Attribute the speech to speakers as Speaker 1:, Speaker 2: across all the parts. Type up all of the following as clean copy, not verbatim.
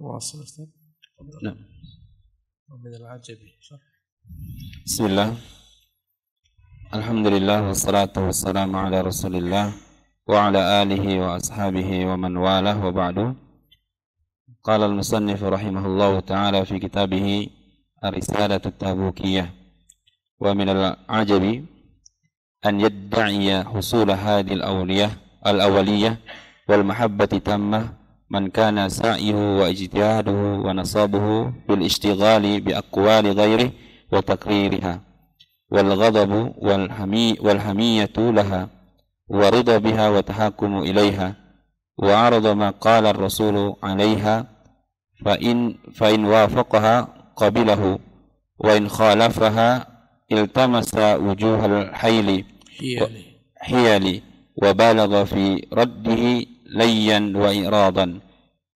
Speaker 1: واصل أستاذ.
Speaker 2: نعم.
Speaker 1: ومن العجب.
Speaker 2: بسم الله. الحمد لله والصلاة والسلام على رسول الله وعلى آله وأصحابه ومن والاه وبعد. قال المصنف رحمه الله تعالى في كتابه الرسالة التبوكية: ومن العجب أن يدعي حصول هذه الأولية والمحبة تامة من كان سعيه واجتهاده ونصابه بالاشتغال بأقوال غيره وتقريرها، والغضب والحمية لها، ورضا بها وتحاكم إليها، وعرض ما قال الرسول عليها، فإن وافقها قبله، وإن خالفها التمس وجوه الحيل وبالغ في رده ليا وإعراضا،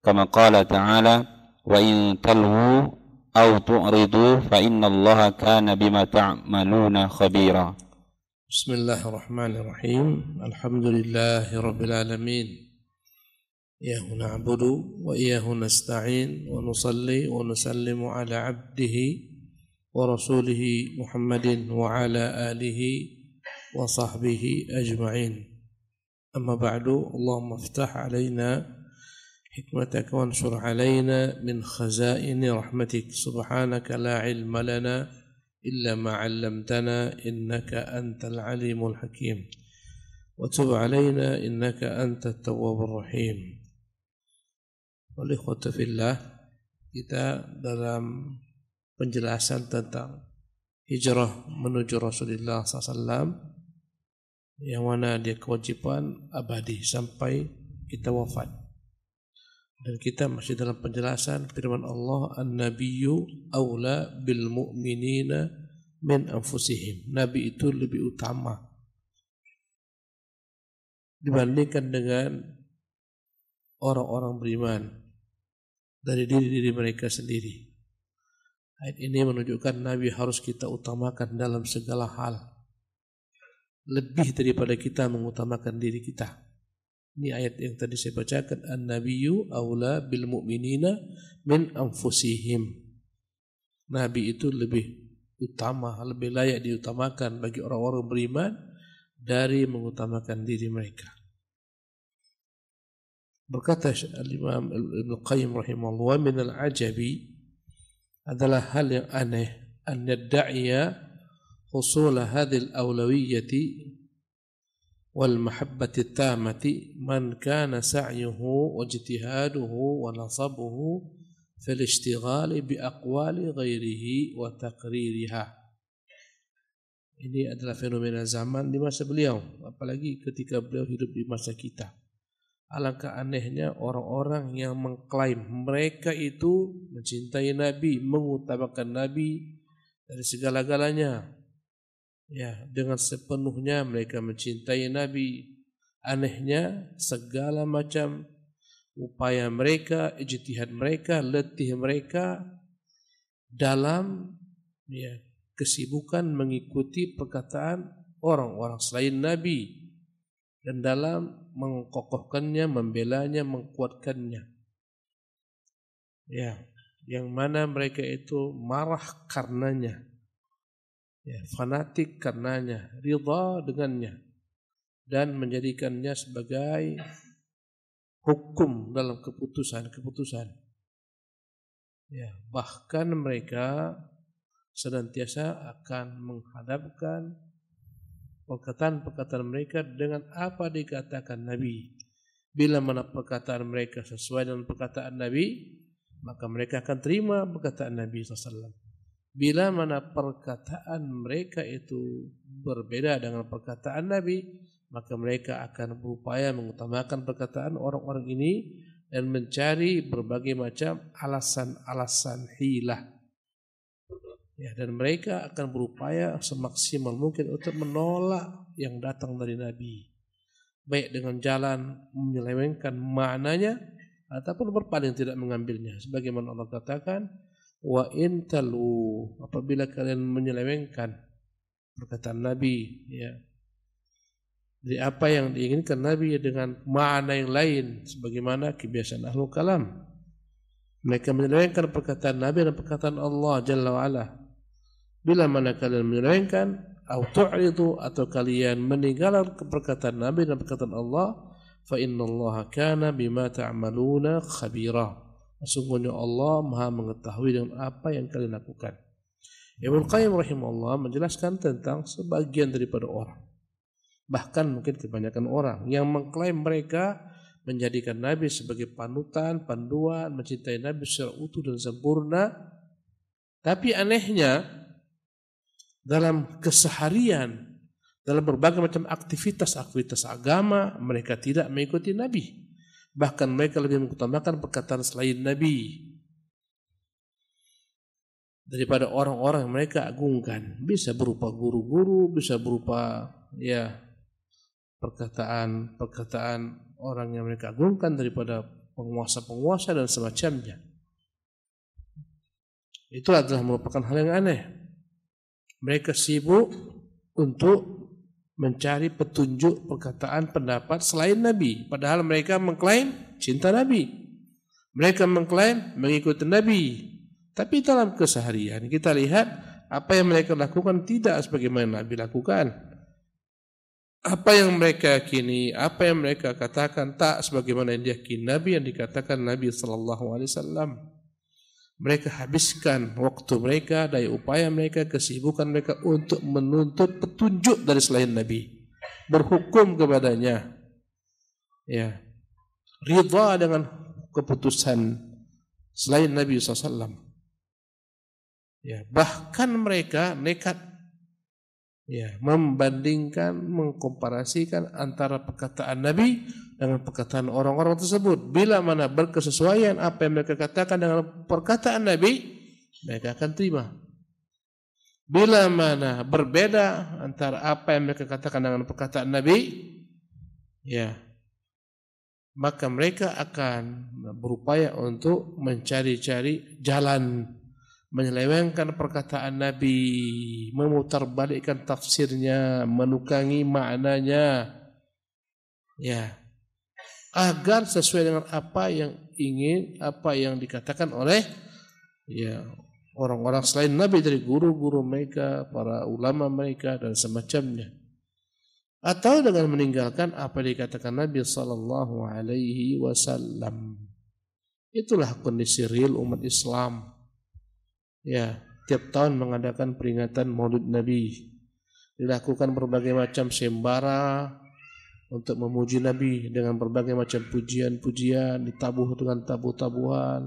Speaker 2: كما قال تعالى: وإن تلووا أو تعرضوا فإن الله كان بما تعملون خبيرا.
Speaker 1: بسم الله الرحمن الرحيم. الحمد لله رب العالمين، إياه نعبد وإياه نستعين، ونصلي ونسلم على عبده ورسوله محمد وعلى آله وصحبه أجمعين. أما بعد، اللهم افتح علينا حكمتك وانشر علينا من خزائن رحمتك. سبحانك لا علم لنا إلا ما علمتنا إنك أنت العليم الحكيم، وتب علينا إنك أنت التواب الرحيم. Walikhwata fillah, kita dalam penjelasan tentang hijrah menuju Rasulullah SAW, yang mana dia kewajiban abadi sampai kita wafat. Dan kita masih dalam penjelasan firman Allah, An-Nabiyyu awla bil mu'minina min anfusihim. Nabi itu lebih utama dibandingkan dengan orang-orang beriman dari diri mereka sendiri. Ayat ini menunjukkan Nabi harus kita utamakan dalam segala hal, lebih daripada kita mengutamakan diri kita. Ini ayat yang tadi saya bacakan, An-Nabiyyu awla bil mu'minina min anfusihim. Nabi itu lebih utama, lebih layak diutamakan bagi orang-orang beriman dari mengutamakan diri mereka. Berkata Al-Imam Ibn Qayyim rahimahullah, min al-ajabi, adalah hal yang aneh, an yadda'iya husul hadhil awlawiyyati wal mahabbati tamati man kana sa'yuhu wa ijtihaduhu wa nasabuhu fil ishtighali bi aqwali ghairihi wa taqririha. Ini adalah fenomena zaman di masa beliau, apalagi ketika beliau hidup di masa kita. Alangkah anehnya orang-orang yang mengklaim mereka itu mencintai Nabi, mengutamakan Nabi dari segala-galanya. Ya, dengan sepenuhnya mereka mencintai Nabi. Anehnya segala macam upaya mereka, ijtihad mereka, letih mereka dalam kesibukan mengikuti perkataan orang-orang selain Nabi, dan dalam mengkokohkannya, membelanya, mengkuatkannya. Ya, yang mana mereka itu marah karenanya, fanatik karenanya, ridha dengannya, dan menjadikannya sebagai hukum dalam keputusan-keputusan. Ya, bahkan mereka senantiasa akan menghadapkan perkataan-perkataan mereka dengan apa dikatakan Nabi. Bila mana perkataan mereka sesuai dengan perkataan Nabi, maka mereka akan terima perkataan Nabi SAW. Bila mana perkataan mereka itu berbeda dengan perkataan Nabi, maka mereka akan berupaya mengutamakan perkataan orang-orang ini dan mencari berbagai macam alasan-alasan hilah. Ya, dan mereka akan berupaya semaksimal mungkin untuk menolak yang datang dari Nabi, baik dengan jalan menyelewengkan maknanya ataupun berpaling tidak mengambilnya. Sebagaimana Allah katakan, wa in talu, apabila kalian menyelewengkan perkataan Nabi, ya, dari apa yang diinginkan Nabi dengan makna yang lain, sebagaimana kebiasaan ahlul kalam, Mereka menyelewengkan perkataan Nabi dan perkataan Allah Jalla wa'ala. Bila mana kalian menyelewengkan atau kalian meninggalkan perkataan Nabi dan perkataan Allah, fa innallaha kana bima ta'maluna khabira. Sesungguhnya Allah Maha mengetahui dengan apa yang kalian lakukan. Ibnu Qayyim rahimahullah menjelaskan tentang sebagian daripada orang, bahkan mungkin kebanyakan orang yang mengklaim mereka menjadikan Nabi sebagai panutan, panduan, mencintai Nabi secara utuh dan sempurna. Tapi anehnya dalam keseharian, dalam berbagai macam aktivitas agama, mereka tidak mengikuti Nabi. Bahkan mereka lebih mengutamakan perkataan selain Nabi daripada orang-orang yang mereka agungkan. Bisa berupa guru-guru, bisa berupa perkataan orang yang mereka agungkan daripada penguasa-penguasa dan semacamnya. Itu adalah merupakan hal yang aneh. Mereka sibuk untuk mencari petunjuk perkataan pendapat selain Nabi, padahal mereka mengklaim cinta Nabi. Mereka mengklaim mengikuti Nabi. Tapi dalam keseharian kita lihat apa yang mereka lakukan tidak sebagaimana Nabi lakukan. Apa yang mereka yakini, apa yang mereka katakan tak sebagaimana yang diyakini Nabi, yang dikatakan Nabi sallallahu alaihi wasallam. Mereka habiskan waktu mereka, daya upaya mereka, kesibukan mereka untuk menuntut petunjuk dari selain Nabi, berhukum kepadanya. Ya. Ridha dengan keputusan selain Nabi sallallahu alaihi wasallam. Ya, bahkan mereka nekat membandingkan, mengkomparasikan antara perkataan Nabi dengan perkataan orang-orang tersebut. Bila mana berkesesuaian apa yang mereka katakan dengan perkataan Nabi, mereka akan terima. Bila mana berbeda antara apa yang mereka katakan dengan perkataan Nabi, maka mereka akan berupaya untuk mencari-cari jalan menyelewengkan perkataan Nabi, memutarbalikkan tafsirnya, menukangi maknanya, agar sesuai dengan apa yang dikatakan oleh orang-orang selain Nabi, dari guru-guru mereka, para ulama mereka dan semacamnya, atau dengan meninggalkan apa yang dikatakan Nabi sallallahu alaihi wasallam. Itulah kondisi real umat Islam. Tiap tahun mengadakan peringatan Maulid Nabi, dilakukan berbagai macam sembara untuk memuji Nabi dengan berbagai macam pujian-pujian, ditabuh dengan tabuh-tabuhan,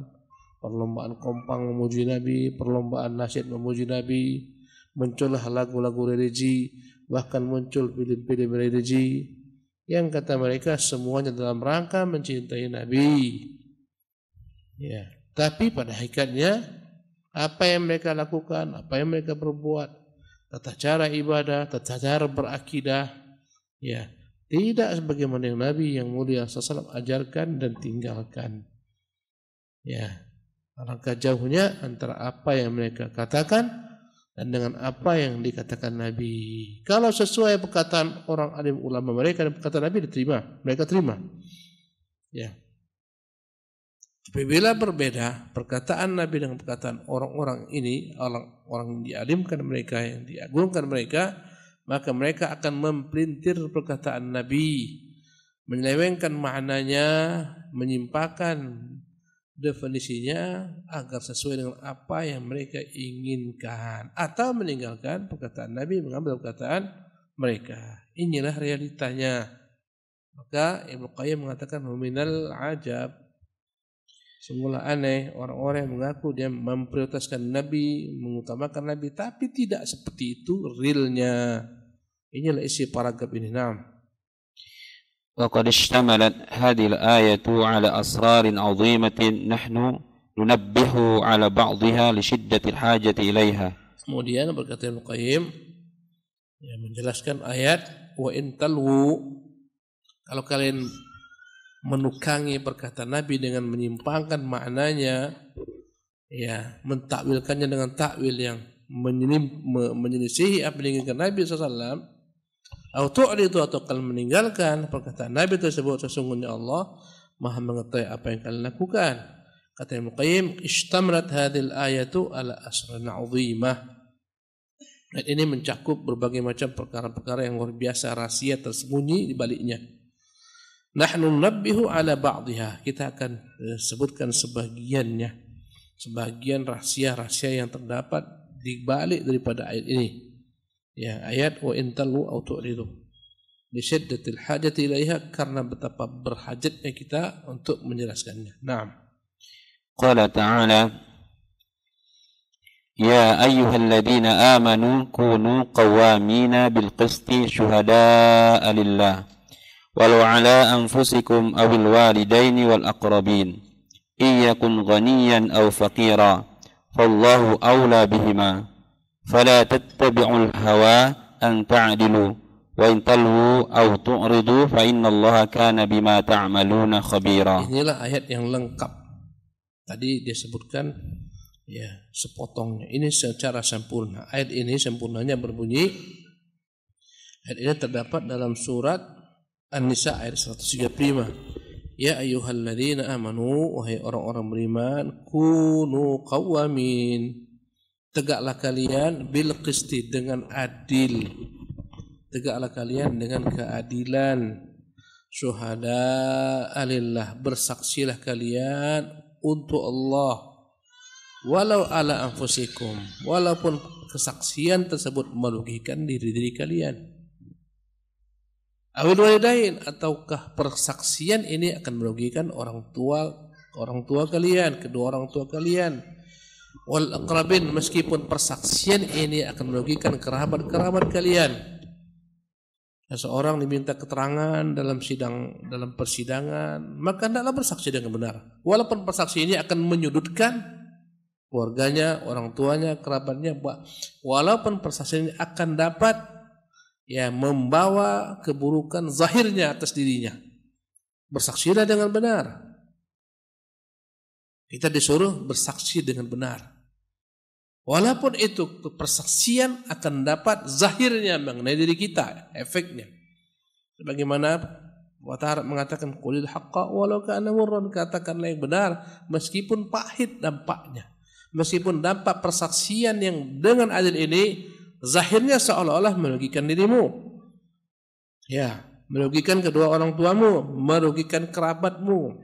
Speaker 1: perlombaan kompang memuji Nabi, perlombaan nasyid memuji Nabi, muncullah lagu-lagu religi, bahkan muncul film-film religi yang kata mereka semuanya dalam rangka mencintai Nabi. Tapi pada hakikatnya apa yang mereka lakukan, apa yang mereka berbuat, tata cara ibadah, tata cara berakidah, tidak sebagaimana yang Nabi yang mulia sallallahu alaihi wasallam ajarkan dan tinggalkan. Alangkah jauhnya antara apa yang mereka katakan dan dengan apa yang dikatakan Nabi. Kalau sesuai perkataan orang alim ulama mereka dan perkataan Nabi diterima, mereka terima. Apabila berbeda perkataan Nabi dengan perkataan orang-orang ini, orang yang dialimkan mereka, yang diagungkan mereka, maka mereka akan mempelintir perkataan Nabi, menyelewengkan maknanya, menyimpangkan definisinya agar sesuai dengan apa yang mereka inginkan, atau meninggalkan perkataan Nabi, mengambil perkataan mereka. Inilah realitanya. Maka Ibnu Qayyim mengatakan minal ajab, semula aneh orang-orang yang mengaku dia memprioritaskan Nabi, mengutamakan Nabi, tapi tidak seperti itu realnya. Inilah isi paragraf ini.
Speaker 2: وقد اشتملت هذه الآية على أسرار عظيمة نحن ننبه على بعضها لشدة الحاجة إليها.
Speaker 1: Kemudian berkata Ibnu Qayyim menjelaskan ayat wa in talwu, kalau kalian menukangi perkataan Nabi dengan menyimpangkan maknanya, mentakwilkannya dengan takwil yang menyelisihi apa yang diinginkan Nabi SAW, atau kalian meninggalkan perkataan Nabi tersebut, sesungguhnya Allah Maha mengetahui apa yang kalian lakukan. Kata Ibnu Qayyim, istamrat hadhil ayatu ala asran 'azimah. Dan ini mencakup berbagai macam perkara-perkara yang luar biasa, rahasia tersembunyi di baliknya. Nahnu nunabbihu ala ba'dihha. Kita akan sebutkan sebagiannya. Sebagian rahasia-rahasia yang terdapat di balik daripada ayat ini. Ya, ayat wa in tallu aw tu'ridu. Li syiddatil hajati ilaiha, karena betapa berhajatnya kita untuk menjelaskannya. Naam.
Speaker 2: Qala ta'ala ya ayyuhalladzina amanu kunu qawwamina bil qisti syuhada'a lillah walau ala anfusikum awil walidaini wal aqrabin iyakun ghaniyan aw faqira fallahu awla bihima fala tattabi'ul hawa an ta'dilu wa in talwu aw tu'ridu fa innallaha kana bima ta'maluna khabira.
Speaker 1: Inilah ayat yang lengkap. Tadi dia sebutkan ya sepotongnya. Ini secara sempurna. Ayat ini sempurnanya berbunyi. Ayat ini terdapat dalam surat An-Nisa ayat 135. Ya ayyuhalladzina amanu, wahai orang-orang beriman, kunu qawwamin. Tegaklah kalian bil qisti, dengan adil. Tegaklah kalian dengan keadilan. Syuhada'a lillah, bersaksilah kalian untuk Allah, walau ala anfusikum, walaupun kesaksian tersebut merugikan diri kalian. Awil walidain, ataukah persaksian ini akan merugikan orang tua kalian, kedua orang tua kalian. Wal aqrabin, meskipun persaksian ini akan merugikan kerabat kalian. Seseorang diminta keterangan dalam persidangan, maka hendaklah bersaksi dengan benar. Walaupun persaksi ini akan menyudutkan keluarganya, orang tuanya, kerabatnya, walaupun persaksi ini akan dapat ya membawa keburukan zahirnya atas dirinya, bersaksilah dengan benar. Kita disuruh bersaksi dengan benar. Walaupun itu persaksian akan dapat zahirnya mengenai diri kita, efeknya. Sebagaimana Allah mengatakan qulil haqqa walau kana murran, katakanlah yang benar meskipun pahit dampaknya. Meskipun dampak persaksian yang dengan adil ini zahirnya seolah-olah merugikan dirimu. Ya, merugikan kedua orang tuamu, merugikan kerabatmu.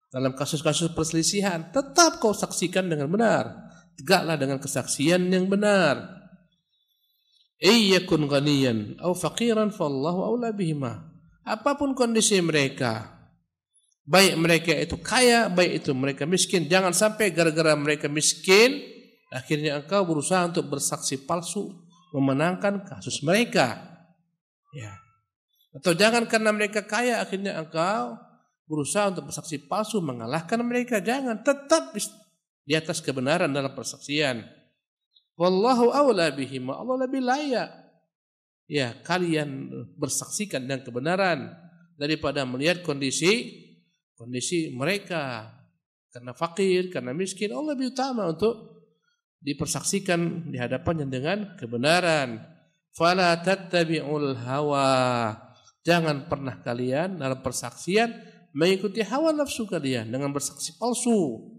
Speaker 1: Dalam kasus-kasus perselisihan, tetap kau saksikan dengan benar. Tegaklah dengan kesaksian yang benar. Iyakun ghaniyan aw faqiran fallahu aula bihima. Apapun kondisi mereka, baik mereka itu kaya, baik itu mereka miskin, jangan sampai gara-gara mereka miskin akhirnya engkau berusaha untuk bersaksi palsu memenangkan kasus mereka. Ya. Atau jangan karena mereka kaya akhirnya engkau berusaha untuk bersaksi palsu mengalahkan mereka. Jangan, tetap di atas kebenaran dalam persaksian. Wallahu a'la bihima, Allah lebih layak ya kalian bersaksikan dengan kebenaran daripada melihat kondisi mereka karena fakir, karena miskin. Allah lebih utama untuk dipersaksikan di hadapannya dengan kebenaran. Fala tattabi'ul hawa, jangan pernah kalian dalam persaksian mengikuti hawa nafsu kalian dengan bersaksi palsu,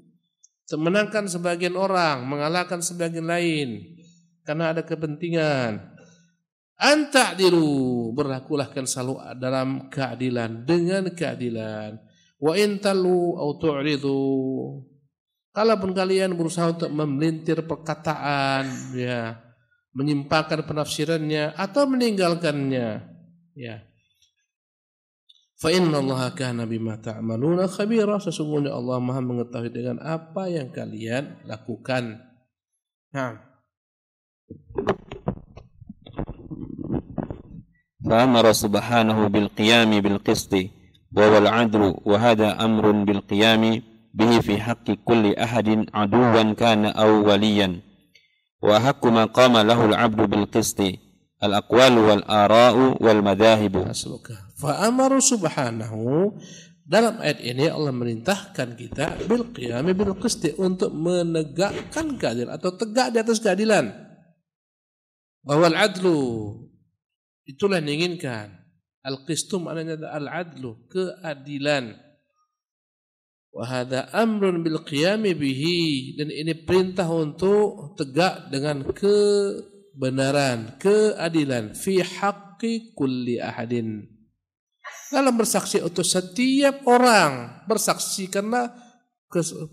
Speaker 1: menangkan sebagian orang, mengalahkan sebagian lain karena ada kepentingan. Anta'dilu, berlakulah kan selalu dalam keadilan, dengan keadilan. Wa in talu au tu'ridu, kalaupun kalian berusaha untuk memelintir perkataan, ya, menyimpangkan penafsirannya atau meninggalkannya, ya. Fa innallaha kana bima ta'maluna khabira, sesungguhnya Allah Maha mengetahui dengan apa yang kalian lakukan. Nah.
Speaker 2: فأمر سبحانه بالقيام بالقسط وهو العدل وهذا أمر بالقيام به في حق كل أحد عدوا كان أو وليا وأحق ما قام له العبد بالقسط الأقوال والآراء والمذاهب.
Speaker 1: فأمر سبحانه, dalam ayat ini Allah merintahkan kita bil qiyami bil qisti, untuk menegakkan keadilan atau tegak di atas keadilan. Wal adlu, itulah yang diinginkan. Al-qistu maknanya al-adlu, keadilan. Wa hadza amrun bil qiyami bihi, dan ini perintah untuk tegak dengan kebenaran, keadilan fi haqqi kulli ahadin. Dalam bersaksi untuk setiap orang,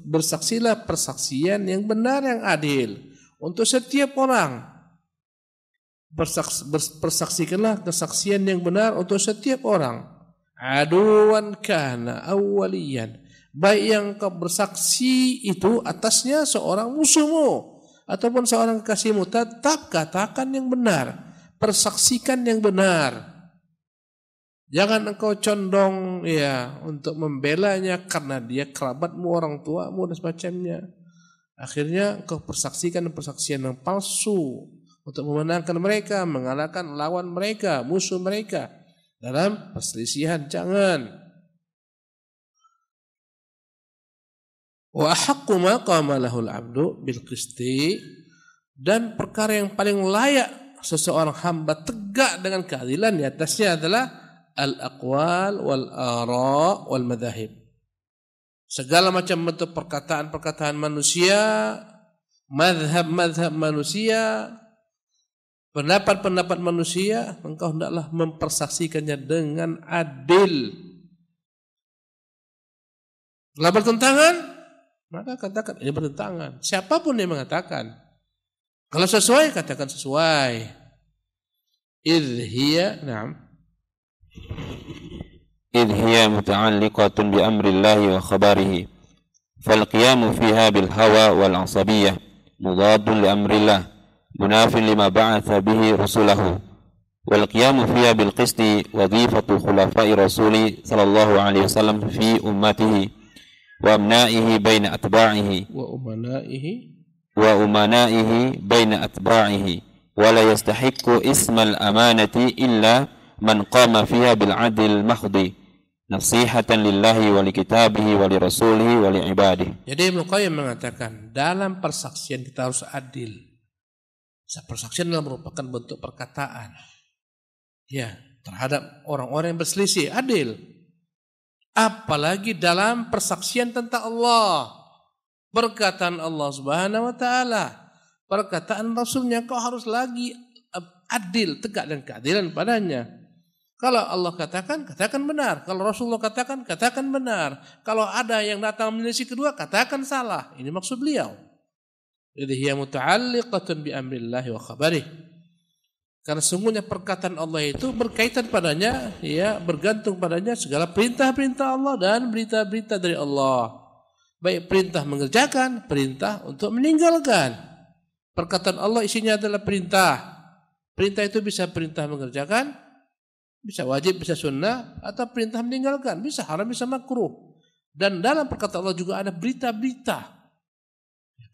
Speaker 1: bersaksilah persaksian yang benar, yang adil untuk setiap orang. Persaksikanlah kesaksian yang benar untuk setiap orang. Aduan kana awwaliyan, baik yang kau bersaksi itu atasnya seorang musuhmu ataupun seorang kekasihmu, tetap katakan yang benar, persaksikan yang benar. Jangan engkau condong untuk membelanya karena dia kerabatmu, orang tuamu dan semacamnya. Akhirnya engkau persaksikan persaksian yang palsu untuk memenangkan mereka, mengalahkan lawan mereka, musuh mereka dalam perselisihan. Jangan. Wa haqqu ma qama lahul 'abdu bil qisti, dan perkara yang paling layak seseorang hamba tegak dengan keadilan di atasnya adalah al-aqwal wal ara wal madahib. Segala macam bentuk perkataan-perkataan manusia, mazhab-mazhab manusia, pendapat-pendapat manusia, engkau hendaklah mempersaksikannya dengan adil. Kalau bertentangan, maka katakan ini bertentangan. Siapapun yang mengatakan. Kalau sesuai, katakan sesuai. Idh hiya muta'alliqatun bi amrillahi wa khabarihi. Fal qiyamu fiha bil hawa wal asabiyah mudadun li amrillah, munafin lima ba'atha bihi rasulahu. Wal qiyamu fiha bil qisti wadhifatu khulafai rasuli sallallahu alaihi wasallam fi ummatihi wa amnaihi baina atba'ihi wa umanaihi baina atba'ihi, wa la yastahiqqu ismal amanati illa man qama fiha bil adil mahdi nasihatan lillahi wa li kitabihi wa li rasulihi wa li ibadihi. Jadi Ibnu Qayyim mengatakan dalam persaksian kita harus adil. Persaksian adalah merupakan bentuk perkataan terhadap orang-orang yang berselisih, adil. Apalagi dalam persaksian tentang Allah, perkataan Allah Subhanahu wa taala, perkataan Rasulnya, kau harus lagi adil, tegak dan keadilan padanya. Kalau Allah katakan, katakan benar. Kalau Rasulullah katakan, katakan benar. Kalau ada yang datang menyelisih kedua, katakan salah. Ini maksud beliau. Jadi hiya muta'alliqatun bi amrillahi wa khabarihi. Karena sungguhnya perkataan Allah itu berkaitan padanya, bergantung padanya segala perintah-perintah Allah dan berita-berita dari Allah. Baik perintah mengerjakan, perintah untuk meninggalkan. Perkataan Allah isinya adalah perintah. Perintah itu bisa perintah mengerjakan, bisa wajib, bisa sunnah, atau perintah meninggalkan, bisa haram, bisa makruh. Dan dalam perkataan Allah juga ada berita-berita,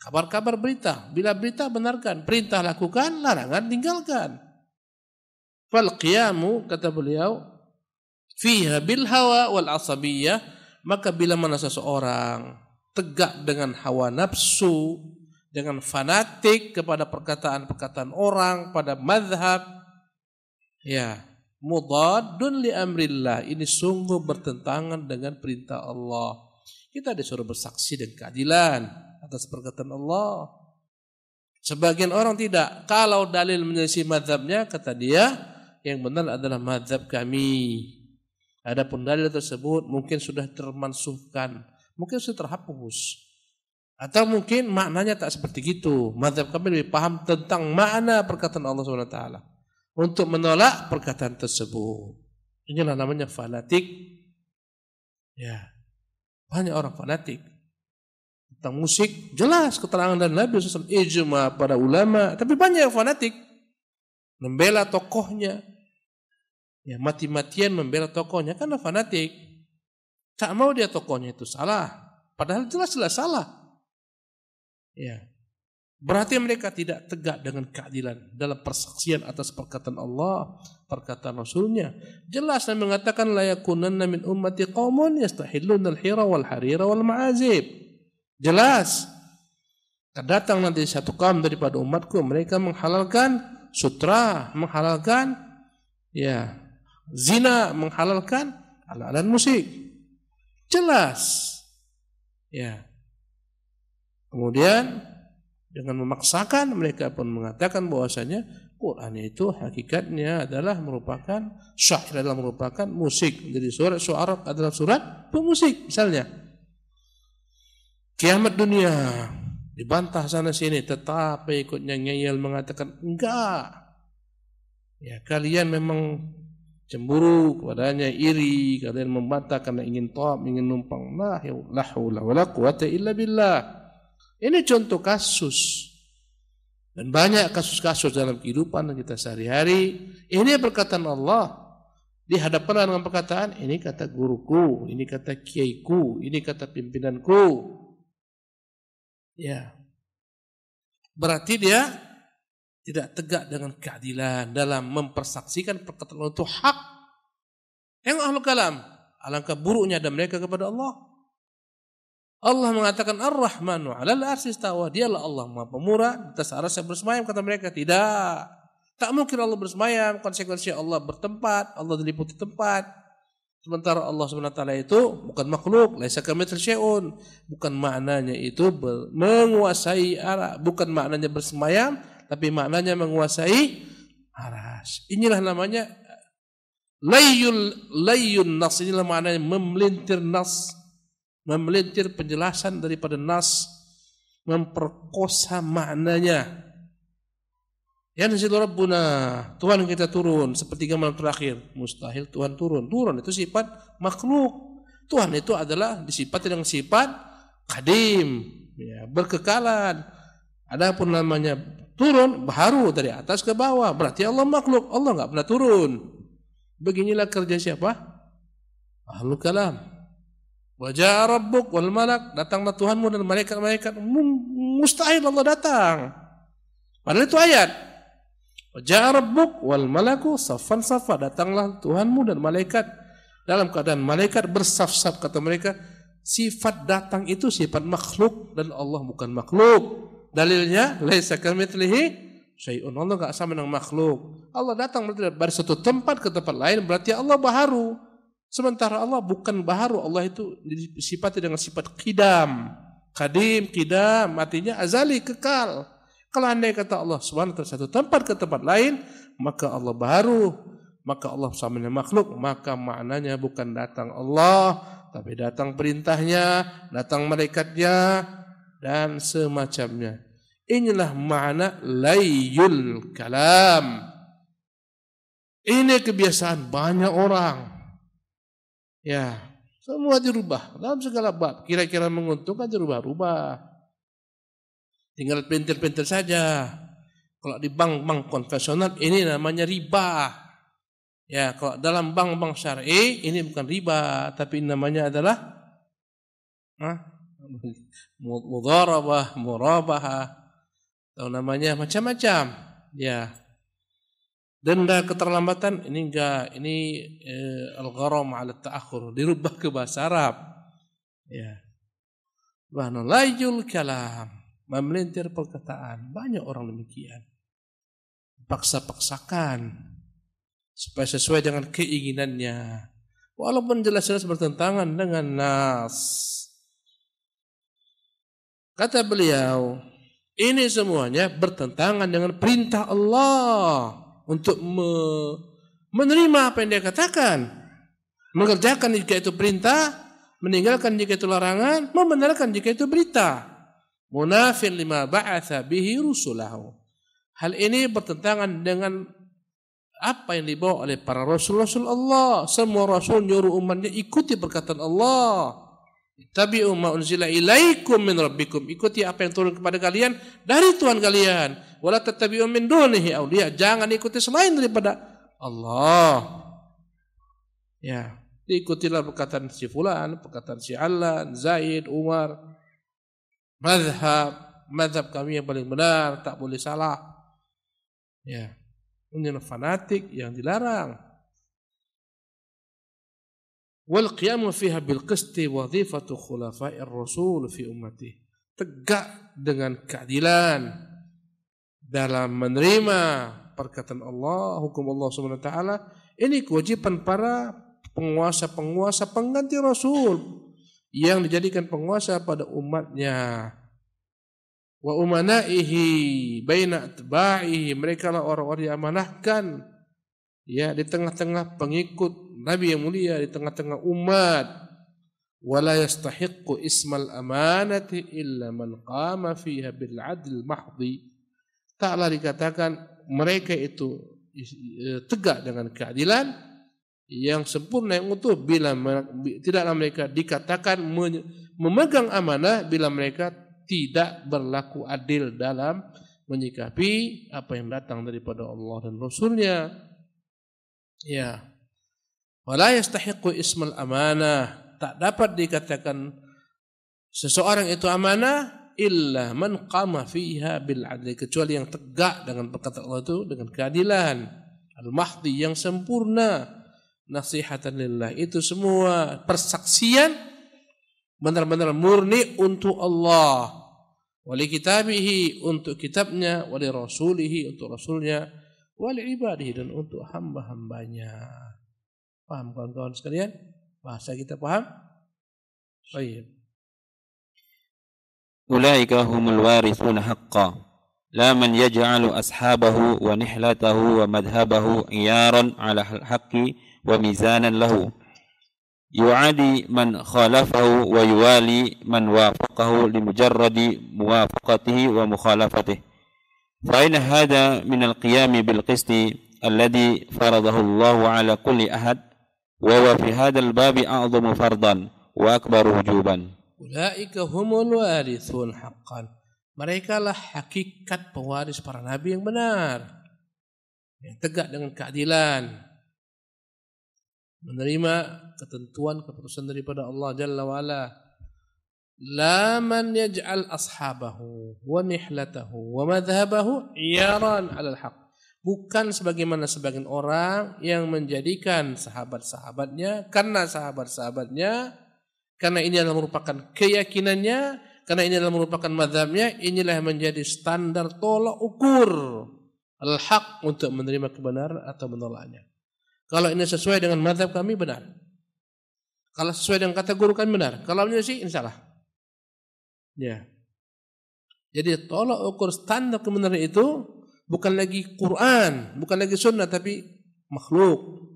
Speaker 1: kabar-kabar berita. Bila berita benarkan, perintah lakukan, larangan tinggalkan. Fal qiyamu, kata beliau, fiha bil hawa wal asabiyah, maka bila mana seseorang tegak dengan hawa nafsu, dengan fanatik kepada perkataan-perkataan orang, pada mazhab, mudadun li amrillah, ini sungguh bertentangan dengan perintah Allah. Kita disuruh bersaksi dan keadilan atas perkataan Allah. Sebagian orang tidak. Kalau dalil menyelisih mazhabnya, kata dia, yang benar adalah mazhab kami. Adapun dalil tersebut mungkin sudah termansuhkan, mungkin sudah terhapus, atau mungkin maknanya tak seperti itu. Mazhab kami lebih paham tentang makna perkataan Allah SWT untuk menolak perkataan tersebut. Inilah namanya fanatik. Banyak orang fanatik tentang musik. Jelas keterangan dari Nabi SAW, ijma para ulama, tapi banyak yang fanatik membela tokohnya, mati-matian membela tokohnya karena fanatik. Tak mau dia tokohnya itu salah, padahal jelas-jelas salah. Berarti mereka tidak tegak dengan keadilan dalam persaksian atas perkataan Allah, perkataan Rasulnya. Jelas Nabi mengatakan, la yakunanna min ummati qaumun yastahilluna al-hira wal harira wal ma'azib. Jelas akan datang nanti satu kaum daripada umatku, mereka menghalalkan sutra, menghalalkan zina, menghalalkan alat-alat musik. Jelas. Ya. Kemudian dengan memaksakan mereka pun mengatakan bahwasanya Quran itu hakikatnya adalah merupakan syair, adalah merupakan musik. Jadi surat Syu'ara adalah surat pemusik misalnya. Kiamat dunia dibantah sana sini, tetapi ikutnya ngeyel mengatakan enggak. Ya, kalian memang cemburu kepadanya, iri, kalian membantah karena ingin toab, ingin numpang. La haula wala quwata illa billah. Ini contoh kasus. Dan banyak kasus-kasus dalam kehidupan kita sehari-hari. Ini perkataan Allah. Dihadapkan dengan perkataan, ini kata guruku, ini kata kiaiku, ini kata pimpinanku. Ya. Berarti dia tidak tegak dengan keadilan dalam mempersaksikan perkataan Allah itu hak. Yang ahlul kalam, alangkah buruknya ada mereka kepada Allah. Allah mengatakan Ar-Rahmanu 'alal 'arsy istawa. Dialah Allah Maha Pemurah di atas arsy bersemayam, kata mereka. Tidak. Tak mungkin Allah bersemayam, konsekuensi Allah bertempat, Allah diliputi tempat. Sementara Allah SWT itu bukan makhluk, laisa kamitslihi syai'un. Bukan maknanya itu menguasai arah, bukan maknanya bersemayam, tapi maknanya menguasai aras. Inilah namanya layyun nas, inilah maknanya memelintir nas. Memelintir penjelasan daripada nas, memperkosa maknanya. Yanzilu Rabbuna, Tuhan kita turun sepertiga malam terakhir. Mustahil Tuhan turun. Turun itu sifat makhluk. Tuhan itu adalah disifati dengan sifat qadim, ya, berkekalan. Adapun namanya turun, baharu dari atas ke bawah, berarti Allah makhluk. Allah enggak pernah turun. Beginilah kerja siapa? Ahlul kalam. Wa jaa rabbuk wal malak, datanglah Tuhanmu dan malaikat-malaikat. Mustahil Allah datang. Padahal itu ayat. Wa jaa rabbuk wal malaku saffan saffa, datanglah Tuhanmu dan malaikat dalam keadaan malaikat bersaf-saf. Kata mereka, sifat datang itu sifat makhluk dan Allah bukan makhluk. Dalilnya laisa kamitslihi syai'un. Allah enggak sama dengan makhluk. Allah datang dari satu tempat ke tempat lain, berarti Allah baharu. Sementara Allah bukan baharu, Allah itu disifati dengan sifat qidam. Qadim, qidam, artinya azali, kekal. Kalau andai kata Allah subhanahu dari satu tempat ke tempat lain, maka Allah baharu, maka Allah sama dengan makhluk, maka maknanya bukan datang Allah, tapi datang perintahnya, datang malaikatnya, dan semacamnya. Inilah makna layyul kalam. Ini kebiasaan banyak orang. Ya, semua dirubah dalam segala bab. Kira-kira menguntungkan dirubah-rubah. Tinggal pinter-pinter saja. Kalau di bank-bank konvensional ini namanya riba. Ya, kalau dalam bank-bank syar'i ini bukan riba, tapi namanya adalah mudharabah, murabahah. Atau namanya macam-macam. Ya. Denda keterlambatan ini enggak, ini al-gharam 'ala ta'akhur, dirubah ke bahasa Arab. Ya. Bahna layyul kalam, memelintir perkataan. Banyak orang demikian. Paksa-paksakan supaya sesuai dengan keinginannya. Walaupun jelas-jelas bertentangan dengan nas. Kata beliau, ini semuanya bertentangan dengan perintah Allah. Untuk menerima apa yang dia katakan, mengerjakan jika itu perintah, meninggalkan jika itu larangan, membenarkan jika itu berita. Munafin lima ba'atha bihi rusulahu. Hal ini bertentangan dengan apa yang dibawa oleh para rasul-rasul Allah. Semua rasul nyuruh umatnya ikuti perkataan Allah. Tabi'u ma unzila ilaikum min rabbikum. Ikuti apa yang turun kepada kalian dari Tuhan kalian. Wala tattabi'u min dunihi awliya. Jangan ikuti selain daripada Allah. Ya, diikutilah perkataan si fulan, perkataan si Alan, Zaid, Umar. Mazhab kami yang paling benar, tak boleh salah. Ya, ini fanatik yang dilarang. Wal qiyamu fiha bil qisti wadhifatu khulafa'ir rasul fi ummati. Tegak dengan keadilan dalam menerima perkataan Allah, hukum Allah Subhanahu wa taala. Ini kewajiban para penguasa-penguasa pengganti rasul yang dijadikan penguasa pada umatnya. Wa umanaihi baina atba'ihi, mereka lah orang-orang yang amanahkan ya di tengah-tengah pengikut Nabi yang mulia, di tengah-tengah umat. Wala yastahiqqu ismal amanati illa man qama fiha bil adl mahdhi. Taklah dikatakan mereka itu tegak dengan keadilan yang sempurna yang utuh bila tidaklah mereka dikatakan memegang amanah bila mereka tidak berlaku adil dalam menyikapi apa yang datang daripada Allah dan Rasulnya. Ya. Wala yastahiqqu ismal amanah, tak dapat dikatakan seseorang itu amanah illa man qama fiha bil adli, kecuali yang tegak dengan perkataan Allah itu dengan keadilan al-mahdhi yang sempurna, nasihatan lillah, itu semua persaksian benar-benar murni untuk Allah, wali kitabihi untuk kitabnya, wali rasulihi untuk rasulnya, wali ibadihi dan untuk hamba-hambanya. Paham kawan-kawan sekalian? Bahasa kita paham? Baik.
Speaker 2: Ulaika humul warithuna haqqan, la man yaj'alu ashabahu wa nihlatahu wa madhhabahu iyaran 'ala al-haqqi wa mizanan lahu. Yu'adi man khalafahu wa yuwali man wafaqahu limujarradi muwafaqatihi wa mukhalafatihi. Fa in hadha min al-qiyam bil qisti alladhi faradahu Allah 'ala kulli ahad wa huwa fi hadzal babi a'dhamu fardan wa akbaru wujuban.
Speaker 1: Ulaika humul warithun haqqan, mereka lah hakikat pewaris para nabi yang benar, yang tegak dengan keadilan, menerima ketentuan keputusan daripada Allah Jalla wa Ala. La man yaj'al ashabahu wa nihlatahu wa madhhabahu iyaran 'alal haqq, bukan sebagaimana sebagian orang yang menjadikan sahabat-sahabatnya karena sahabat-sahabatnya, karena ini adalah merupakan keyakinannya, karena ini adalah merupakan mazhabnya, inilah yang menjadi standar tolak ukur al-haq untuk menerima kebenaran atau menolaknya. Kalau ini sesuai dengan mazhab kami benar, kalau sesuai dengan kata guru kami benar, kalau menyelisih insyaallah. Ya. Jadi tolak ukur standar kebenaran itu bukan lagi Quran, bukan lagi sunnah, tapi makhluk,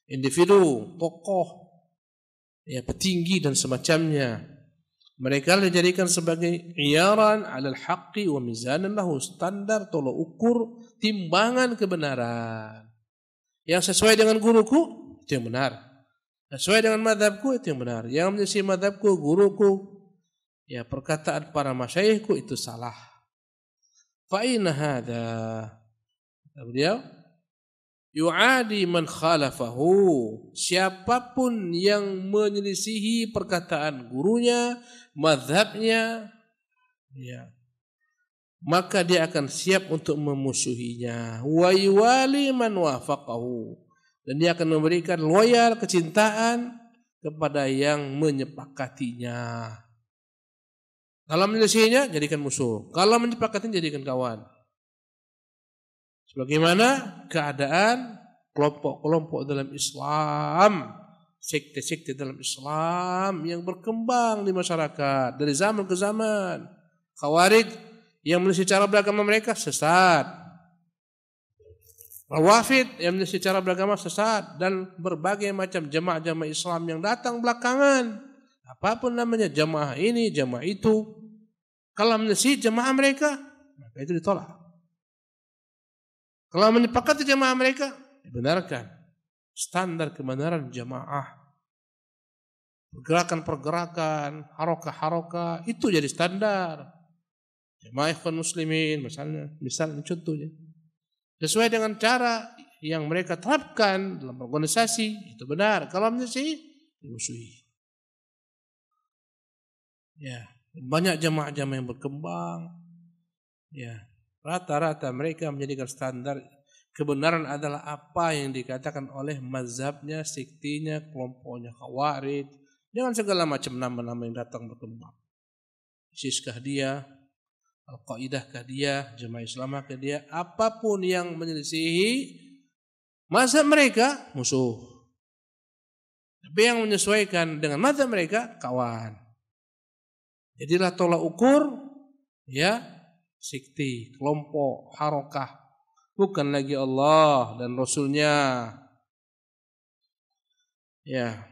Speaker 1: individu, tokoh, ya, petinggi dan semacamnya. Mereka dijadikan sebagai iyaran 'alal haqqi wa mizanan lahu, standar tolak ukur timbangan kebenaran. Yang sesuai dengan guruku itu yang benar, sesuai dengan mazhabku itu yang benar. Yang menyelisih mazhabku, guruku, ya perkataan para masyayikhku itu salah. Fa inna hadza, beliau, yu'adi man khalafahu, siapapun yang menyelisihi perkataan gurunya, mazhabnya, ya, maka dia akan siap untuk memusuhinya. Wa yuwali man wafaqahu, dan dia akan memberikan loyal, kecintaan kepada yang menyepakatinya. Kalau menyelisihinya jadikan musuh, kalau menyepakatinya jadikan kawan. Sebagaimana keadaan kelompok-kelompok dalam Islam, sekte-sekte dalam Islam yang berkembang di masyarakat dari zaman ke zaman. Khawarij yang menyelisihi cara beragama mereka sesat, Rawafid yang menyelisihi cara beragama sesat, dan berbagai macam jamaah-jamaah Islam yang datang belakangan, apapun namanya, jamaah ini, jamaah itu, kalau menyelisihi jamaah mereka, maka itu ditolak. Kalau menyepakati jamaah mereka, dibenarkan. Standar kebenaran jamaah, pergerakan-pergerakan, harokah-harokah, itu jadi standar. Jamaah ikhwan muslimin misalnya contohnya, sesuai dengan cara yang mereka terapkan dalam organisasi, itu benar. Kalau menyelisihi, dimusuhi. Ya, banyak jamaah-jamaah yang berkembang, ya, rata-rata mereka menjadikan standar kebenaran adalah apa yang dikatakan oleh mazhabnya, sektinya, kelompoknya Khawarij, dengan segala macam nama-nama yang datang berkembang. ISIS-kah dia, Al-Qaidah-kah dia, Jamaah Islamah-kah dia, apapun yang menyelisihi mazhab mereka, musuh. Tapi yang menyesuaikan dengan mazhab mereka kawan. Jadilah tolak ukur ya sekte, kelompok, harokah, bukan lagi Allah dan Rasulnya. Ya.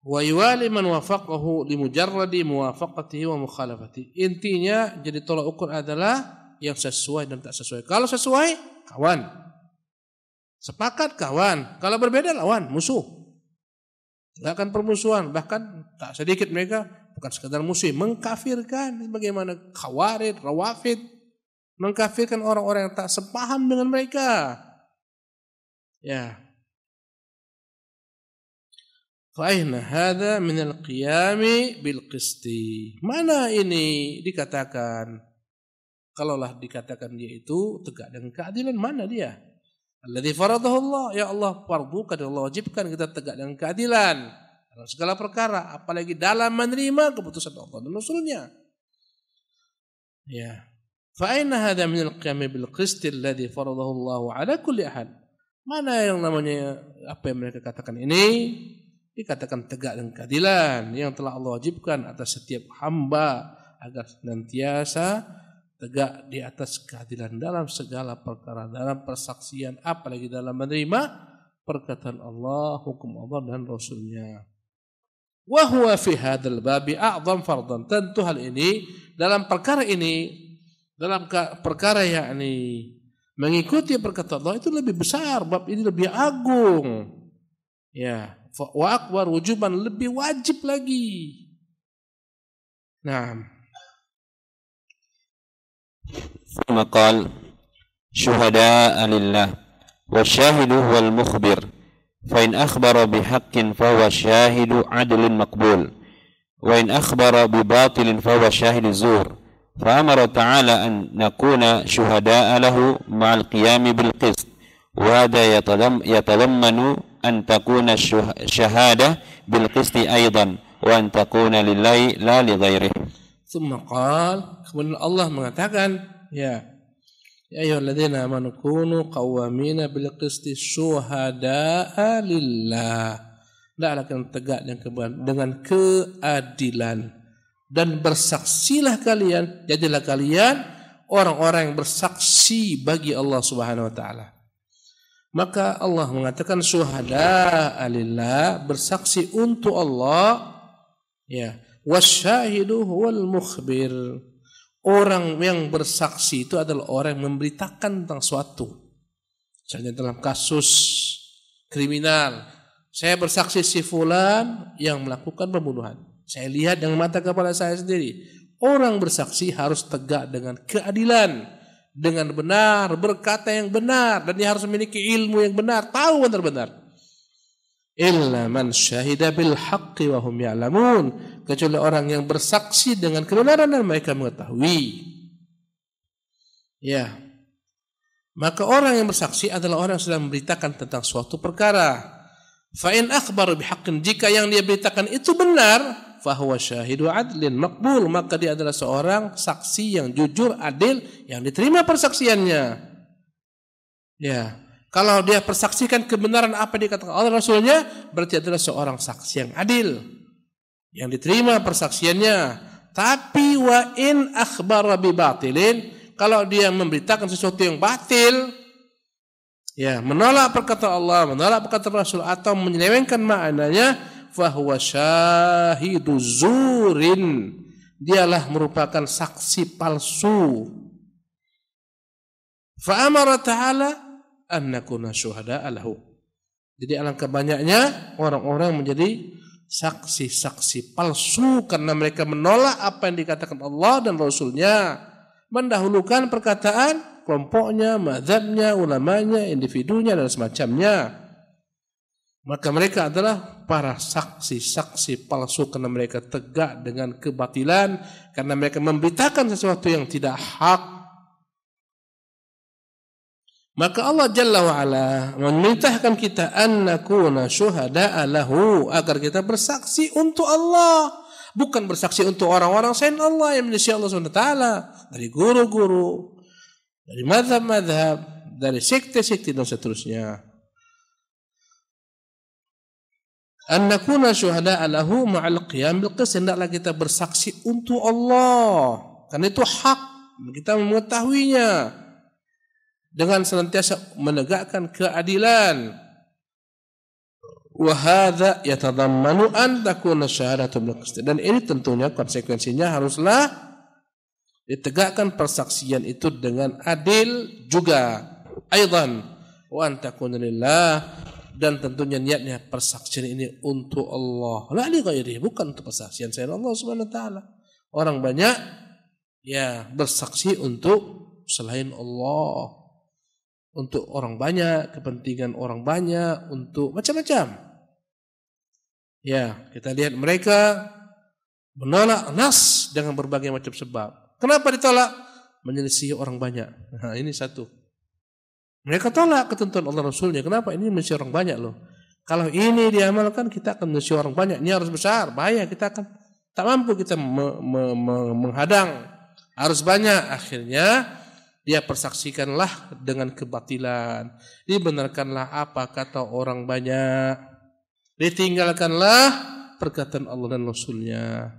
Speaker 1: Wa yuwali man wafaqahu limujarradi muwafaqatihi wa mukhalafatihi. Intinya jadi tolak ukur adalah yang sesuai dan tak sesuai. Kalau sesuai, kawan. Sepakat kawan. Kalau berbeda lawan, musuh. Enggak akan permusuhan, bahkan tak sedikit mereka bukan sekadar musuh, mengkafirkan bagaimana Khawarij, Rawafid, mengkafirkan orang-orang yang tak sepaham dengan mereka. Ya. Fa aina hadza min al-qiyam bil qisti. Mana ini dikatakan? Kalaulah dikatakan dia itu tegak dengan keadilan, mana dia? Alladzi faradahu Allah, ya Allah fardukan, Allah wajibkan kita tegak dengan keadilan dalam segala perkara, apalagi dalam menerima keputusan Allah dan Rasulnya. Ya. Fa aina hadza min al-qiyam bil qisti alladzi faradahu Allah ala kulli ahad. Mana yang namanya apa yang mereka katakan ini? Dikatakan tegak dengan keadilan yang telah Allah wajibkan atas setiap hamba agar senantiasa tegak di atas keadilan dalam segala perkara, dalam persaksian, apalagi dalam menerima perkataan Allah, hukum Allah dan Rasulnya. Wa huwa fi hadzal babi a'zam fardan. Tentu hal ini dalam perkara ini, dalam perkara yakni mengikuti perkataan Allah itu lebih besar, bab ini lebih agung. Ya. Wa akbar wujuban, lebih wajib lagi. Nah.
Speaker 2: ثم قال شهداء لله والشاهد هو المخبر فإن أخبر بحق فهو شاهد عدل مقبول وإن أخبر بباطل فهو شاهد زور فأمر تعالى أن نكون شهداء له مع القيام بالقسط وهذا يتضمن أن تكون الشهادة بالقسط أيضا وأن تكون لله لا لغيره.
Speaker 1: ثم قال, kemudian Allah mengatakan, ya ayyuhalladzina amanu kunu qawwamina bil qisti syuhada'a lillah. Hendaklah kalian tegak dengan keadilan dan bersaksilah kalian, jadilah kalian orang-orang yang bersaksi bagi Allah Subhanahu wa taala. Maka Allah mengatakan syuhada'a lillah, bersaksi untuk Allah, ya. Wasyahidu huwal mukhbir. Orang yang bersaksi itu adalah orang yang memberitakan tentang suatu. Misalnya dalam kasus kriminal, saya bersaksi si fulan yang melakukan pembunuhan. Saya lihat dengan mata kepala saya sendiri. Orang bersaksi harus tegak dengan keadilan, dengan benar, berkata yang benar, dan dia harus memiliki ilmu yang benar, tahu benar-benar. Illa man syahida bil haqqi wa hum ya'lamun, kecuali orang yang bersaksi dengan kebenaran dan mereka mengetahui. Ya. Maka orang yang bersaksi adalah orang yang sedang memberitakan tentang suatu perkara. Fa in akhbara bihaqqin, jika yang dia beritakan itu benar, fa huwa syahidu adlin maqbul, maka dia adalah seorang saksi yang jujur, adil, yang diterima persaksiannya. Ya. Kalau dia persaksikan kebenaran apa dikatakan Allah Rasulnya, berarti adalah seorang saksi yang adil, yang diterima persaksiannya. Tapi wa in akhbara bi batilin, kalau dia memberitakan sesuatu yang batil, ya, menolak perkataan Allah, menolak perkataan Rasul, atau menyelewengkan maknanya, fa huwa syahidu zurin, dialah merupakan saksi palsu. Fa amara ta'ala an nakuna syuhada'a lahu. Jadi alangkah banyaknya orang-orang menjadi saksi-saksi palsu karena mereka menolak apa yang dikatakan Allah dan Rasulnya, mendahulukan perkataan kelompoknya, mazhabnya, ulamanya, individunya dan semacamnya. Maka mereka adalah para saksi-saksi palsu karena mereka tegak dengan kebatilan, karena mereka memberitakan sesuatu yang tidak hak. Maka Allah Jalla wa'ala memerintahkan kita an nakuna syuhada'a lahu, agar kita bersaksi untuk Allah, bukan bersaksi untuk orang-orang selain Allah yang menjadi Allah SWT, dari guru-guru, dari mazhab-mazhab, dari sekte-sekte dan seterusnya. An nakuna syuhada'a lahu ma'al qiyam bil qist, hendaklah kita bersaksi untuk Allah. Karena itu hak kita mengetahuinya dengan senantiasa menegakkan keadilan. Wa hadza yatadammanu an takuna syahadatu bil qist. Dan ini tentunya konsekuensinya haruslah ditegakkan persaksian itu dengan adil juga. Aidan wa an takuna lillah, dan tentunya niatnya persaksian ini untuk Allah, la li ghairihi, bukan untuk persaksian selain Allah Subhanahu wa taala. Orang banyak ya bersaksi untuk selain Allah, untuk orang banyak, kepentingan orang banyak, untuk macam-macam. Ya, kita lihat mereka menolak nas dengan berbagai macam sebab. Kenapa ditolak? Menyelisihi orang banyak. Nah, ini satu. Mereka tolak ketentuan Allah Rasulnya. Kenapa? Ini menyelisihi orang banyak loh. Kalau ini diamalkan, kita akan menyelisihi orang banyak. Ini harus besar, bahaya. Kita akan tak mampu kita menghadang. Harus banyak. Akhirnya dia persaksikanlah dengan kebatilan. Dibenarkanlah apa kata orang banyak. Ditinggalkanlah perkataan Allah dan Rasulnya.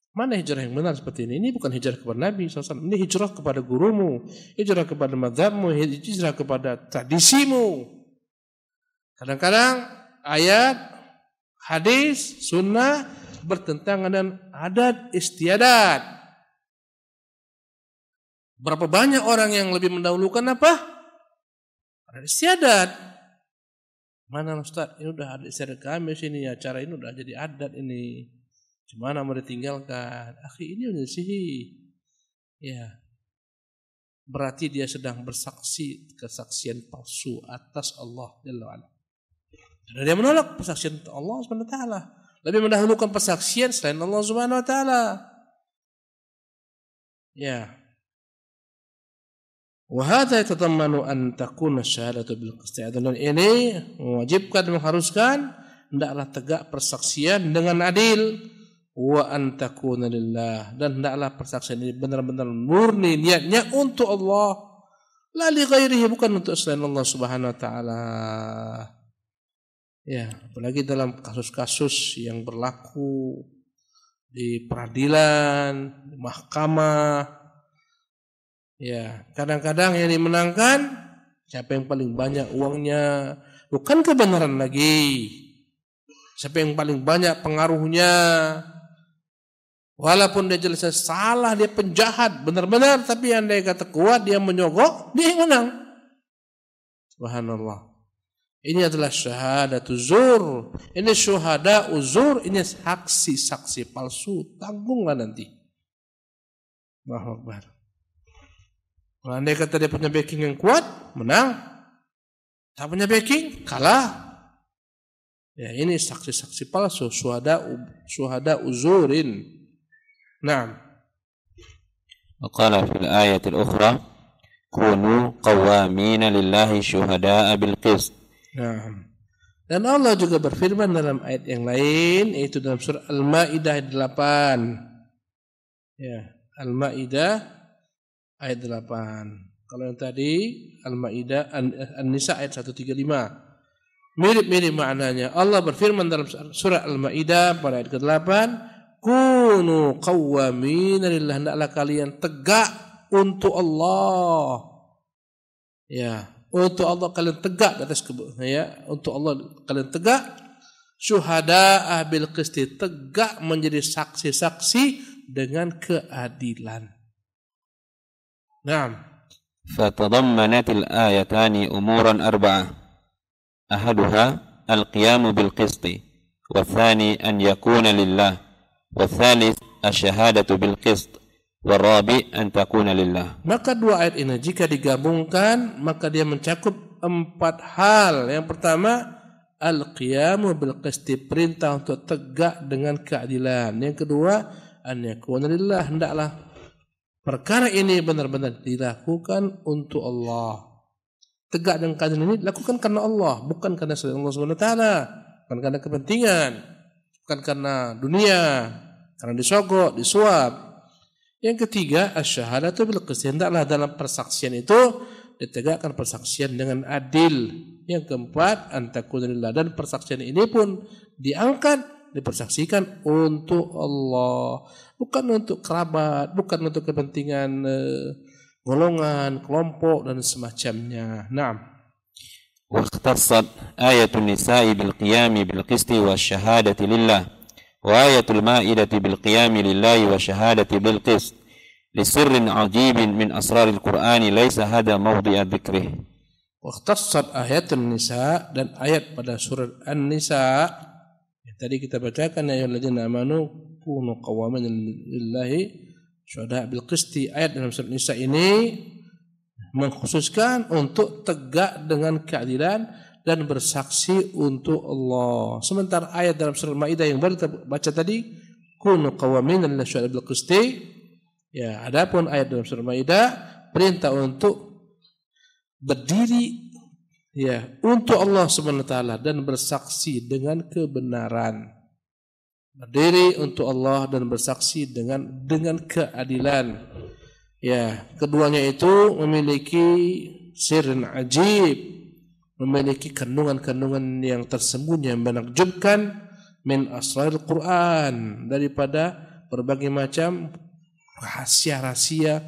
Speaker 1: Mana hijrah yang benar seperti ini? Ini bukan hijrah kepada Nabi SAW. Ini hijrah kepada gurumu, hijrah kepada mazhabmu, hijrah kepada tradisimu. Kadang-kadang ayat, hadis, sunnah bertentangan dengan adat istiadat. Berapa banyak orang yang lebih mendahulukan apa? Adat istiadat. Mana Ustaz? Ini udah adat istiadat kami sini, acara ini udah jadi adat ini. Gimana mau ditinggalkan? Akhi, ini menyelisihi. Ya. Berarti dia sedang bersaksi kesaksian palsu atas Allah Jalla wa'ala. Dan dia menolak persaksian Allah Subhanahu wa taala. Lebih mendahulukan persaksian selain Allah Subhanahu wa taala. Ya. Wa hadza yatadammanu an takuna syahadatu bil qist. Dan ini mewajibkan dan mengharuskan hendaklah tegak persaksian dengan adil. Wa antakuna lillah, dan hendaklah persaksian ini benar-benar murni niatnya untuk Allah, la li ghairihi, bukan untuk selain Allah Subhanahu wa taala. Ya, apalagi dalam kasus-kasus yang berlaku di peradilan, di mahkamah. Ya, kadang-kadang yang dimenangkan siapa yang paling banyak uangnya, bukan kebenaran lagi. Siapa yang paling banyak pengaruhnya. Walaupun dia jelasnya salah, dia penjahat, benar-benar, tapi andai kata kuat, dia menyogok, dia yang menang. Subhanallah. Ini adalah syahadatu zur. Ini syuhada uzur, ini saksi-saksi palsu. Tanggunglah nanti. Allahu Akbar. Andai kata dia punya backing yang kuat, menang. Tak punya backing, kalah. Ya, ini saksi-saksi palsu, syuhada uzurin. نعم.
Speaker 2: وقال في الآية الأخرى كونوا قوامين لله شهداء بالقسط.
Speaker 1: نعم. Dan Allah juga berfirman dalam ayat yang lain, yaitu dalam surah Al-Maidah ayat 8. Ya, Al-Maidah ayat 8. Kalau yang tadi Al-Maidah An-Nisa ayat 135. Mirip-mirip maknanya. Allah berfirman dalam surah Al-Maidah pada ayat ke-8, kunu qawwamina lillah, hendaklah kalian tegak untuk Allah. Ya, untuk Allah kalian tegak atas ya, untuk Allah kalian tegak. Syuhada'a bil qisti, tegak menjadi saksi-saksi dengan keadilan. Naam.
Speaker 2: Fatadammanat al-ayatani umuran arba'ah. Ahaduha al-qiyamu bil qisti, wa thani an yakuna lillah. والثالث الشهادة بالقسط والرابع أن تكون لله.
Speaker 1: Maka dua ayat ini jika digabungkan maka dia mencakup 4 hal. Yang pertama al-qiyamu bil qisti, perintah untuk tegak dengan keadilan. Yang kedua an yakuna lillah, hendaklah perkara ini benar-benar dilakukan untuk Allah. Tegak dengan keadilan ini lakukan karena Allah, bukan karena selain Allah Subhanahu wa taala, bukan karena kepentingan, bukan karena dunia, karena disogok, disuap. Yang ketiga, asyhadatu bil qist, hendaklah dalam persaksian itu ditegakkan persaksian dengan adil. Yang keempat, antakunillah, dan persaksian ini pun diangkat, dipersaksikan untuk Allah, bukan untuk kerabat, bukan untuk kepentingan golongan, kelompok dan semacamnya. Naam.
Speaker 2: واختصت آية النساء بالقيام بالقسط والشهادة لله وآية المائدة بالقيام لله والشهادة بالقسط لسر عجيب من أسرار القرآن ليس هذا موضع ذكره.
Speaker 1: واختصت آيات النساء, dan ayat pada surat An-Nisa yang tadi kita bacakan, ya ayyuhalladzina amanu kunu qawwamin lillahi syuhada bil qisti. Ayat dalam surat Nisa ini mengkhususkan untuk tegak dengan keadilan dan bersaksi untuk Allah. Sementara ayat dalam surah Al-Maidah yang baru kita baca tadi, kunu qawwamin lillahi syuhada bil qisti, ya, adapun ayat dalam surah Al-Maidah perintah untuk berdiri, ya, untuk Allah Subhanahu wa taala dan bersaksi dengan kebenaran. Berdiri untuk Allah dan bersaksi dengan keadilan. Ya, keduanya itu memiliki sirrin ajib, memiliki kandungan-kandungan yang tersembunyi yang menakjubkan, min asrarul Quran, daripada berbagai macam rahasia-rahasia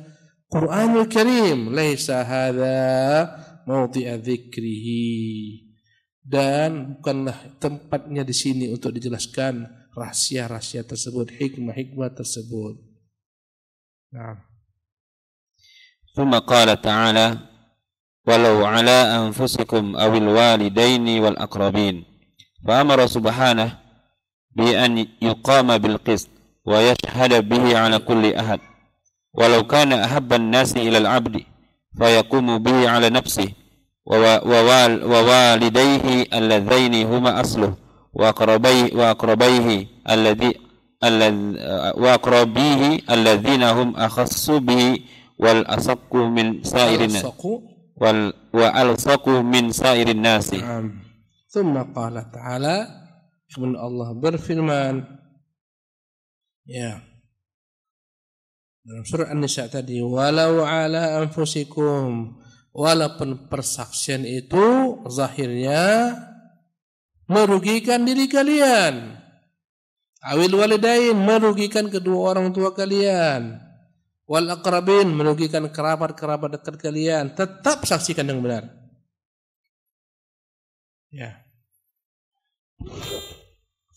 Speaker 1: Quranul Karim. Laisa hadza mawdi'a dzikrihi, dan bukanlah tempatnya di sini untuk dijelaskan rahasia-rahasia tersebut, hikmah-hikmah tersebut. Nah.
Speaker 2: ثم قال تعالى ولو على أنفسكم أو الوالدين والأقربين فأمر سبحانه بأن يقام بالقسط ويشهد به على كل أحد ولو كان أحب الناس إلى العبد فيقوم به على نفسه ووالديه اللذين هما أصله وأقربيه الذين هم أخص به والأصق من سائر الناس والألصق من سائر الناس.
Speaker 1: ثم قال تعالى, kemudian Allah berfirman, ya, dalam surah An-Nisa tadi, walau ala anfusikum, walaupun persaksian itu zahirnya merugikan diri kalian, awil walidain, merugikan kedua orang tua kalian, wal aqrabin, merugikan kerabat-kerabat dekat kalian, tetap saksikan yang benar. Ya.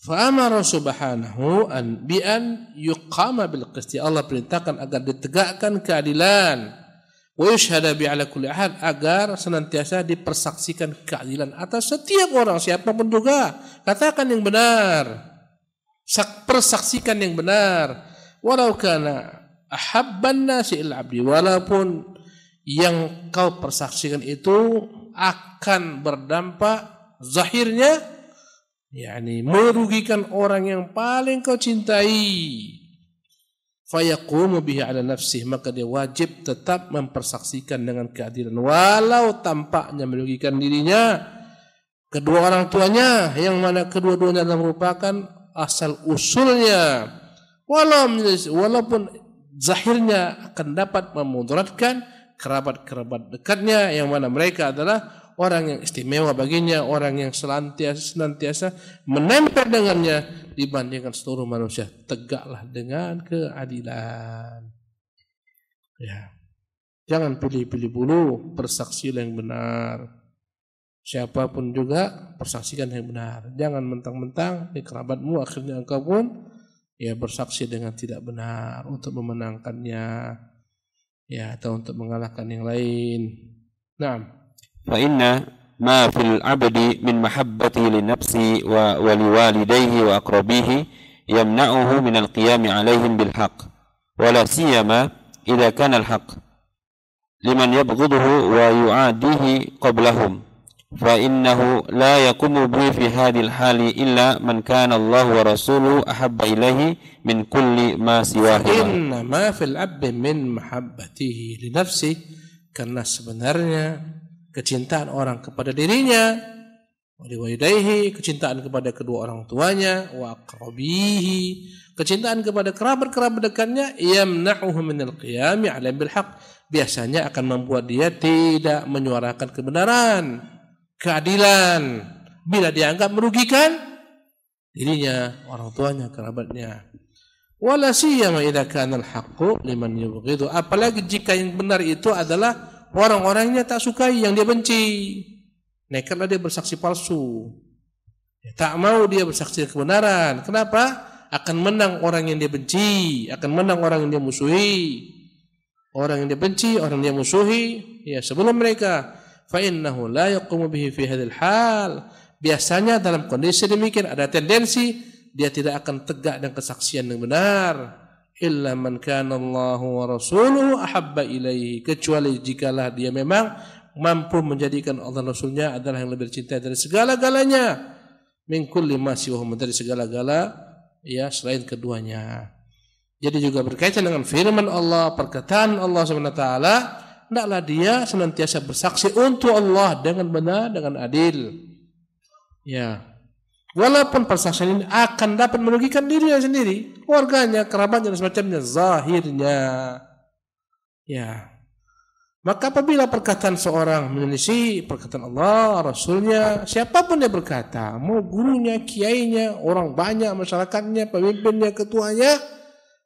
Speaker 1: Fa amara subhanahu bi an yuqama bil qisti. Allah perintahkan agar ditegakkan keadilan. Wa yushhada bi ala kulli ahad, agar senantiasa dipersaksikan keadilan atas setiap orang, siapapun juga. Katakan yang benar. Persaksikan yang benar. Walau kana ahabban nasi il abdi, walaupun yang kau persaksikan itu akan berdampak zahirnya, yakni merugikan orang yang paling kau cintai, fayaqumu bihi ala nafsih, maka dia wajib tetap mempersaksikan dengan keadilan walau tampaknya merugikan dirinya, kedua orang tuanya, yang mana kedua-duanya adalah merupakan asal usulnya, walaupun zahirnya akan dapat memudaratkan kerabat-kerabat dekatnya, yang mana mereka adalah orang yang istimewa baginya, orang yang senantiasa menempel dengannya dibandingkan seluruh manusia. Tegaklah dengan keadilan. Ya. Jangan pilih-pilih dulu, persaksikan yang benar. Siapapun juga persaksikan yang benar. Jangan mentang-mentang di kerabatmu akhirnya engkau pun ya bersaksi dengan tidak benar untuk memenangkannya, ya, atau untuk mengalahkan yang lain. Naam.
Speaker 2: Fa inna ma fil 'abdi min mahabbati li nafsi wa liwalidayhi wa aqrabihi yamna'uhu min al-qiyam 'alayhim bil haqq wa la siyama idza kana al-haqq liman yabghuduhu wa yu'adihi qablahum fa innahu la yaqumu bi fi hadhihi al-hali illa man kana Allah wa rasuluhu ahabba ilayhi min kulli ma siwahu.
Speaker 1: Inna ma fil 'abdi min mahabbatihi li nafsi, karena sebenarnya kecintaan orang kepada dirinya, wa liwalidayhi, kecintaan kepada kedua orang tuanya, wa aqrabihi, kecintaan kepada kerabat-kerabat dekatnya yamna'uhu minal qiyami 'ala bil haqq, biasanya akan membuat dia tidak menyuarakan kebenaran, keadilan bila dianggap merugikan dirinya, orang tuanya, kerabatnya. Wala siyama idza kana al-haqqu liman yubghidu, apalagi jika yang benar itu adalah orang-orangnya tak sukai, yang dia benci. Nekatlah dia bersaksi palsu. Tak mau dia bersaksi kebenaran. Kenapa? Akan menang orang yang dia benci, akan menang orang yang dia musuhi. Orang yang dia benci, orang yang dia musuhi, ya sebelum mereka. Fa innahu la yaqumu bihi fi hadhil hal. Biasanya dalam kondisi demikian ada tendensi dia tidak akan tegak dengan kesaksian yang benar. Illa man kana Allahu wa rasuluhu ahabba ilaihi, kecuali jikalah dia memang mampu menjadikan Allah Rasulnya adalah yang lebih dicintai dari segala-galanya. Min kulli ma siwahu, dari segala-gala ya selain keduanya. Jadi juga berkaitan dengan firman Allah, perkataan Allah Subhanahu wa taala, hendaklah dia senantiasa bersaksi untuk Allah dengan benar, dengan adil. Ya. Walaupun persaksian ini akan dapat merugikan dirinya sendiri, keluarganya, kerabatnya dan semacamnya, zahirnya. Ya. Maka apabila perkataan seorang menyelisih perkataan Allah, Rasulnya, siapapun dia berkata, mau gurunya, kiainya, orang banyak, masyarakatnya, pemimpinnya, ketuanya,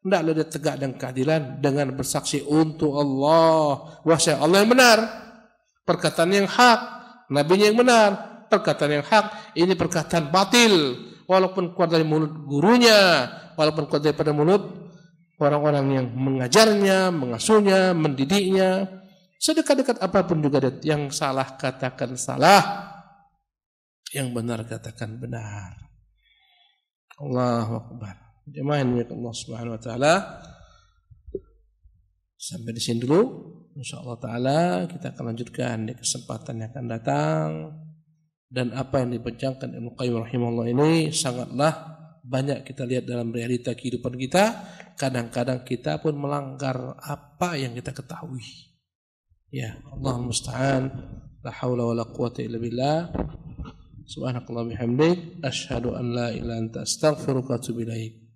Speaker 1: hendaklah dia tegak dan keadilan dengan bersaksi untuk Allah. Wahai Allah yang benar, perkataan yang hak, nabinya yang benar, perkataan yang hak, ini perkataan batil, walaupun keluar dari mulut gurunya, walaupun keluar daripada mulut orang-orang yang mengajarnya, mengasuhnya, mendidiknya. Sedekat-dekat apapun juga yang salah katakan salah, yang benar katakan benar. Allahu Akbar. Jemaah yang dimuliakan Allah Subhanahu wa taala. Sampai di sini dulu. Insyaallah taala kita akan lanjutkan di kesempatan yang akan datang. Dan apa yang dibincangkan Ibnu Qayyim rahimahullah ini sangatlah banyak kita lihat dalam realita kehidupan kita. Kadang-kadang kita pun melanggar apa yang kita ketahui. Ya, Allahul musta'an. La haula wala quwwata illa billah. Subhanakallah bihamdik, asyhadu an la ilaha illa anta astaghfiruka wa atubu ilaik.